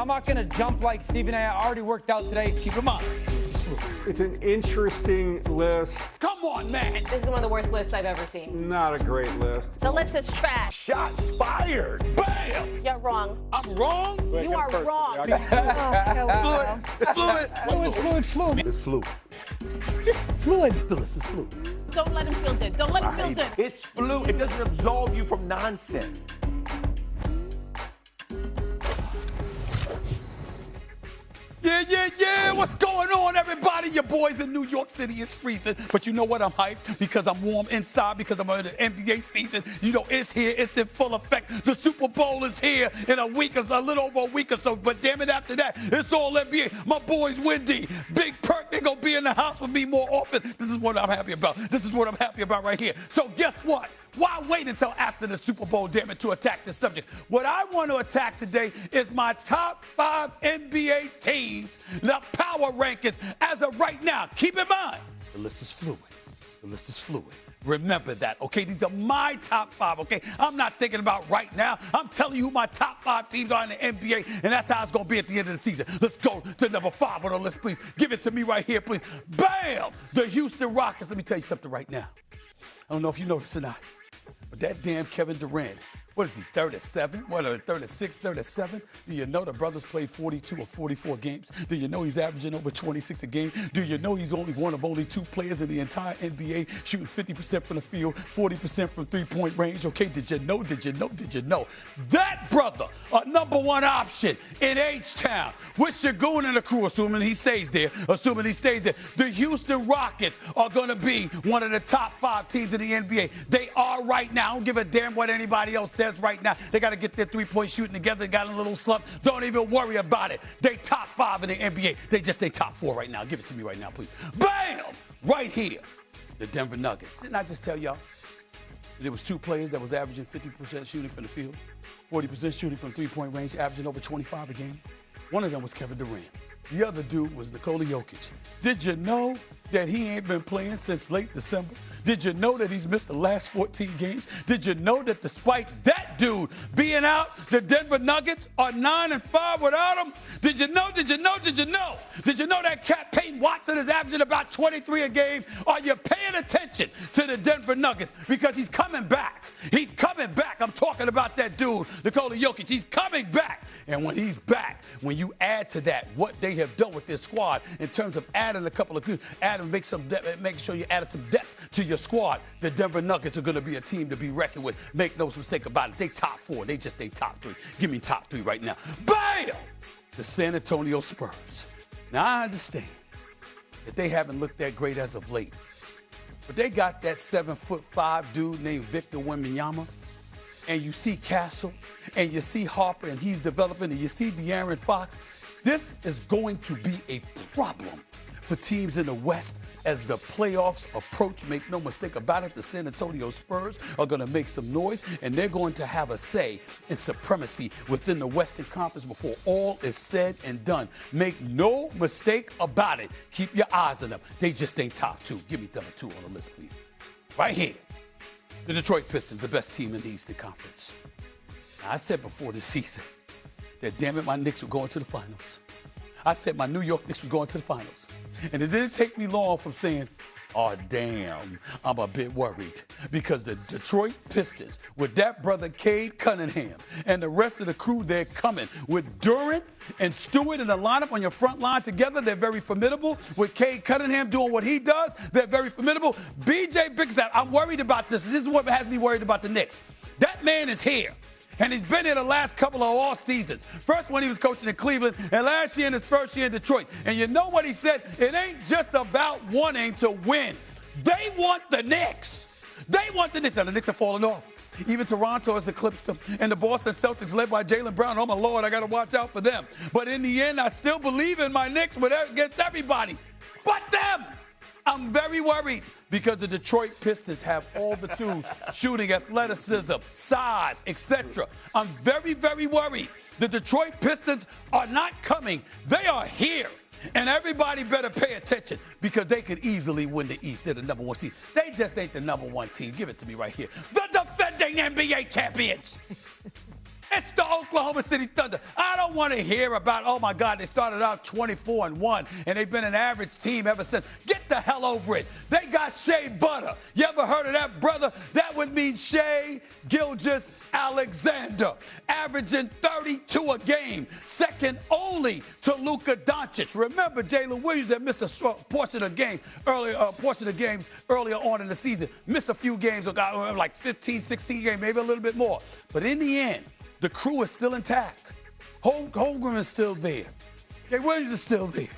I'm not going to jump like Stephen A. I already worked out today. Keep in mind, this is fluid. It's an interesting list. Come on, man. This is one of the worst lists I've ever seen. Not a great list. The list is trash. Shots fired. Bam. You're wrong. I'm wrong? You are wrong. Fluid. It's fluid. Fluid. It's fluid. Fluid. The list is fluid. Don't let him feel good. Don't let him feel good. It's fluid. It doesn't absolve you from nonsense. Yeah. What's going on, everybody? Your boys in New York City is freezing. But you know what? I'm hyped because I'm warm inside because I'm in the NBA season. You know, it's here. It's in full effect. The Super Bowl is here in a week or so, a little over a week or so. But damn it, after that, it's all NBA. My boys, Wendy, Big Perk, they're going to be in the house with me more often. This is what I'm happy about. This is what I'm happy about right here. So guess what? Why wait until after the Super Bowl, damn it, to attack this subject? What I want to attack today is my top 5 NBA teams, the power rankings as of right now. Keep in mind, the list is fluid. The list is fluid. Remember that, okay? These are my top 5, okay? I'm not thinking about right now. I'm telling you who my top 5 teams are in the NBA, and that's how it's going to be at the end of the season. Let's go to number 5 on the list, please. Give it to me right here, please. Bam! The Houston Rockets. Let me tell you something right now. I don't know if you know this or not. But that damn Kevin Durant, what is he, 37? What, 36, 37? Do you know the brothers played 42 or 44 games? Do you know he's averaging over 26 a game? Do you know he's only one of only 2 players in the entire NBA shooting 50% from the field, 40% from three-point range? Okay, did you know? That brother, a number 1 option in H-Town with Shagun and the crew, assuming he stays there. The Houston Rockets are going to be one of the top 5 teams in the NBA. They are right now. I don't give a damn what anybody else says right now. They got to get their three-point shooting together. They got a little slump. Don't even worry about it. They top 5 in the NBA. They top 4 right now. Give it to me right now, please. Bam! Right here, the Denver Nuggets. Didn't I just tell y'all? There was 2 players that was averaging 50% shooting from the field, 40% shooting from three-point range, averaging over 25 a game. One of them was Kevin Durant. The other dude was Nikola Jokic. Did you know that he ain't been playing since late December? Did you know that he's missed the last 14 games? Did you know that despite that dude being out, the Denver Nuggets are 9-5 without him? Did you know? Did you know that cat Peyton Watson is averaging about 23 a game? Are you paying attention to the Denver Nuggets? Because he's coming back. He's coming back. I'm talking about that dude, Nikola Jokic. He's coming back. And when he's back, when you add to that what they have done with this squad in terms of adding a couple of make sure you added some depth to your squad, the Denver Nuggets are going to be a team to be reckoned with. Make no mistake about it. They top 4. They top 3. Give me top 3 right now. Bam! The San Antonio Spurs. Now, I understand that they haven't looked that great as of late. But they got that 7'5" dude named Victor Wembanyama. And you see Castle, and you see Harper, and he's developing, and you see De'Aaron Fox. This is going to be a problem for teams in the West as the playoffs approach. Make no mistake about it, the San Antonio Spurs are going to make some noise, and they're going to have a say in supremacy within the Western Conference before all is said and done. Make no mistake about it. Keep your eyes on them. They just ain't top 2. Give me number 2 on the list, please. Right here, the Detroit Pistons, the best team in the Eastern Conference. Now, I said before the season that, damn it, my Knicks were going to the finals. I said my New York Knicks were going to the finals. And it didn't take me long from saying, oh, damn, I'm a bit worried. Because the Detroit Pistons, with that brother Cade Cunningham and the rest of the crew, they're coming. With Durant and Stewart in the lineup on your front line together, they're very formidable. With Cade Cunningham doing what he does, they're very formidable. B.J. Bickerstaff, I'm worried about this. This is what has me worried about the Knicks. That man is here. And he's been here the last couple of off seasons. First when he was coaching in Cleveland, and last year in his first year in Detroit. And you know what he said? It ain't just about wanting to win. They want the Knicks. They want the Knicks. Now, the Knicks are falling off. Even Toronto has eclipsed them. And the Boston Celtics, led by Jaylen Brown, oh, my Lord, I got to watch out for them. But in the end, I still believe in my Knicks against everybody but them. I'm very worried because the Detroit Pistons have all the tools, shooting, athleticism, size, etc. I'm very, very worried. The Detroit Pistons are not coming. They are here. And everybody better pay attention because they could easily win the East. They're the number 1 seed. They just ain't the number 1 team. Give it to me right here. The defending NBA champions. It's the Oklahoma City Thunder. I don't want to hear about, oh my God, they started out 24-1 and they've been an average team ever since. Get the hell over it. They got Shea Butter. You ever heard of that, brother? That would mean Shea Gilgeous Alexander, averaging 32 a game, second only to Luka Doncic. Remember, Jalen Williams had missed a portion of games earlier on in the season. Missed a few games, like 15, 16 games, maybe a little bit more. But in the end, the crew is still intact. Holmgren is still there. Jay Williams is still there.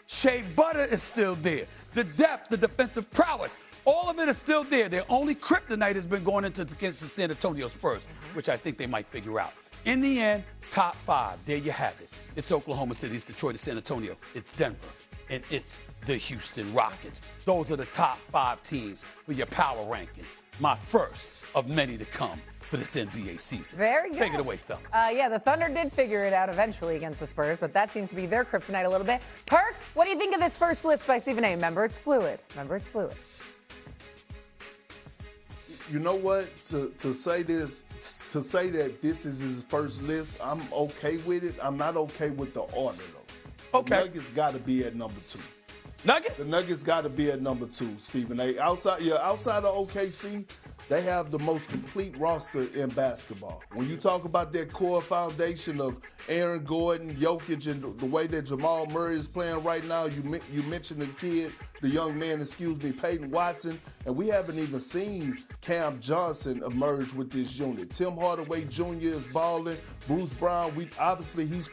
Shea Butter is still there. The depth, the defensive prowess, all of it is still there. Their only kryptonite has been going against the San Antonio Spurs, which I think they might figure out. In the end, top 5. There you have it. It's Oklahoma City, it's Detroit, it's San Antonio, it's Denver, and it's the Houston Rockets. Those are the top 5 teams for your power rankings. My first of many to come for this NBA season. Very good. Take it away, fella. Yeah, the Thunder did figure it out eventually against the Spurs, but that seems to be their kryptonite a little bit. Perk, what do you think of this first lift by Stephen A? Remember, it's fluid. You know what? To say that this is his first list, I'm okay with it. I'm not okay with the order though. Okay. The Nuggets got to be at number 2. Nuggets? The Nuggets got to be at number 2, Stephen A. Outside of OKC, they have the most complete roster in basketball. When you talk about that core foundation of Aaron Gordon, Jokic, and the way that Jamal Murray is playing right now, you mentioned the young man, Peyton Watson, and we haven't even seen Cam Johnson emerge with this unit. Tim Hardaway Jr. is balling. Bruce Brown, he's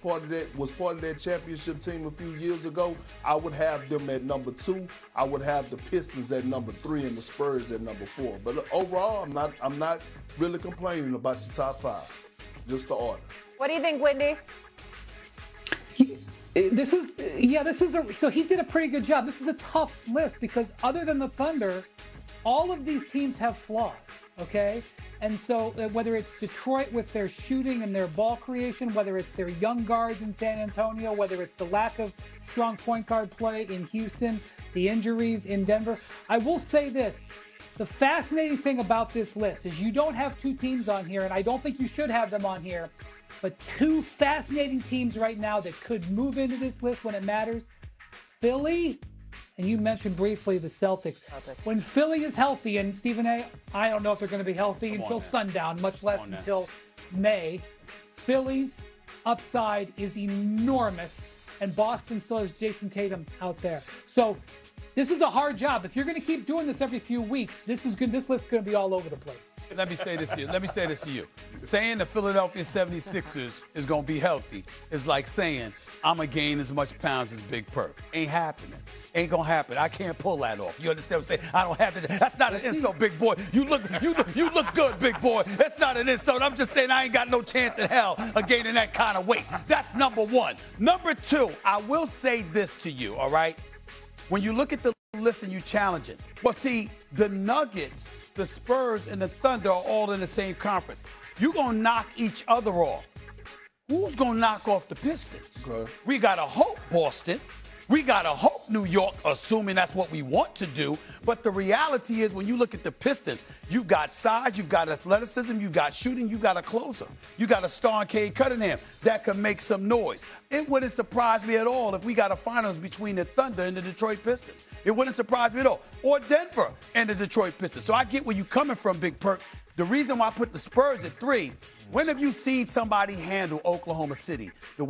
was part of that championship team a few years ago. I would have them at number 2. I would have the Pistons at number 3 and the Spurs at number 4. But overall, I'm not really complaining about your top 5. Just the order. What do you think, Wendy? So he did a pretty good job. This is a tough list because other than the Thunder, all of these teams have flaws, okay? And so whether it's Detroit with their shooting and their ball creation, whether it's their young guards in San Antonio, whether it's the lack of strong point guard play in Houston, the injuries in Denver, I will say this. The fascinating thing about this list is you don't have 2 teams on here, and I don't think you should have them on here, but 2 fascinating teams right now that could move into this list when it matters. Philly, and you mentioned briefly the Celtics. When Philly is healthy, and Stephen A., I don't know if they're going to be healthy until sundown, much less until May. Philly's upside is enormous, and Boston still has Jason Tatum out there. So this is a hard job. If you're going to keep doing this every few weeks, this list is going to be all over the place. Let me say this to you. Saying the Philadelphia 76ers is going to be healthy is like saying I'm going to gain as much pounds as Big Perk. Ain't happening. Ain't going to happen. I can't pull that off. You understand what I'm saying? I don't have this. That's not an insult, big boy. You look good, big boy. That's not an insult. I'm just saying I ain't got no chance in hell of gaining that kind of weight. That's number 1. Number 2, I will say this to you, all right? When you look at the list and you challenge it, well, see, the Nuggets, the Spurs, and the Thunder are all in the same conference. You're going to knock each other off. Who's going to knock off the Pistons? Okay. We got to hope Boston. We got to hope New York, assuming that's what we want to do. But the reality is when you look at the Pistons, you've got size, you've got athleticism, you've got shooting, you've got a closer. You got a star in Cade Cunningham that can make some noise. It wouldn't surprise me at all if we got a finals between the Thunder and the Detroit Pistons. It wouldn't surprise me at all. Or Denver and the Detroit Pistons. So I get where you're coming from, Big Perk. The reason why I put the Spurs at 3, when have you seen somebody handle Oklahoma City the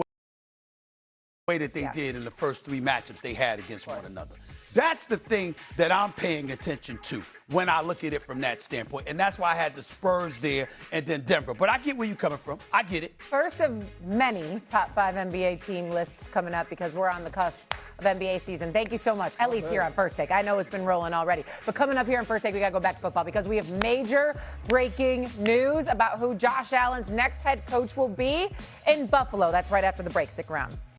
way that they did in the first 3 matchups they had against one another? That's the thing that I'm paying attention to when I look at it from that standpoint. And that's why I had the Spurs there and then Denver. But I get where you're coming from. I get it. First of many top 5 NBA team lists coming up because we're on the cusp of NBA season. Thank you so much, at least here on First Take. I know it's been rolling already. But coming up here on First Take, we got to go back to football because we have major breaking news about who Josh Allen's next head coach will be in Buffalo. That's right after the break. Stick around.